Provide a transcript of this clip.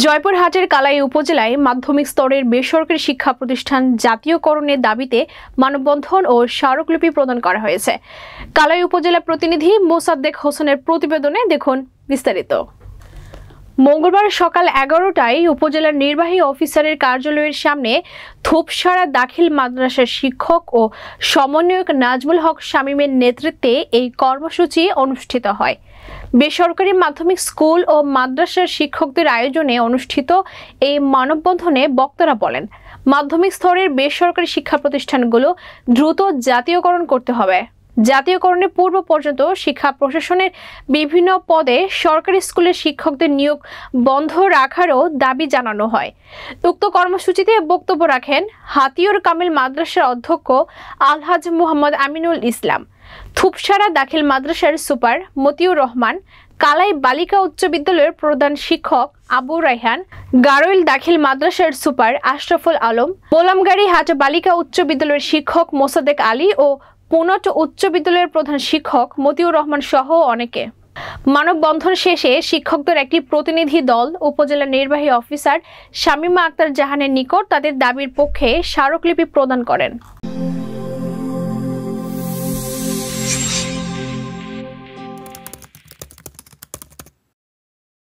জয়পুরহাটের কালাই উপজেলায় মাধ্যমিক স্তরের বেসরকারি শিক্ষা প্রতিষ্ঠান জাতীয়করণের দাবিতে মানববন্ধন ও স্মারকলিপি প্রদান করা হয়েছে। কালাই উপজেলা প্রতিনিধি মোসাদ্দেক হোসেনের প্রতিবেদনে দেখুন বিস্তারিত। মঙ্গলবার সকাল 11টায় উপজেলার নির্বাহী অফিসারের কার্যালয়ের সামনে ধূপসারা দাখিল মাদ্রাসার শিক্ষক ও সমন্বয়ক নাজমুল হক শামীমের নেতৃত্বে এই কর্মসূচি অনুষ্ঠিত হয়। বেসরকারি মাধ্যমিক স্কুল ও মাদ্রাসার শিক্ষকদের আয়োজনে অনুষ্ঠিত এই মানববন্ধনে বক্তারা বলেন, মাধ্যমিক স্তরের বেসরকারি শিক্ষা প্রতিষ্ঠানগুলো দ্রুত জাতীয়করণ করতে হবে। জাতীয়করণের পূর্ব পর্যন্ত শিক্ষা প্রশাসনের বিভিন্ন পদে সরকারি স্কুলের শিক্ষকদের নিয়োগ বন্ধ রাখারও দাবি জানানো হয়। উক্ত কর্মসূচিতে বক্তব্য রাখেন হাতিয়ার কামিল মাদ্রাসার অধ্যক্ষ আলহাজ মোহাম্মদ আমিনুল ইসলাম, ধূপসারা দাখিল মাদ্রাসার সুপার মতিউর রহমান, কালাই বালিকা উচ্চ বিদ্যালয়ের প্রধান শিক্ষক আবু রায়হান, গারোইল দাখিল মাদ্রাসার সুপার আশরাফুল আলম, বোলামগাড়ি হাট বালিকা উচ্চ বিদ্যালয়ের শিক্ষক মোসাদ্দেক আলী ও পুনট উচ্চ বিদ্যালয়ের প্রধান শিক্ষক মতিউর রহমান সহ অনেকে। মানববন্ধন শেষে শিক্ষকদের একটি প্রতিনিধি দল উপজেলা নির্বাহী অফিসার শামীমা আক্তার জাহানের নিকট তাদের দাবির পক্ষে স্মারকলিপি প্রদান করেন।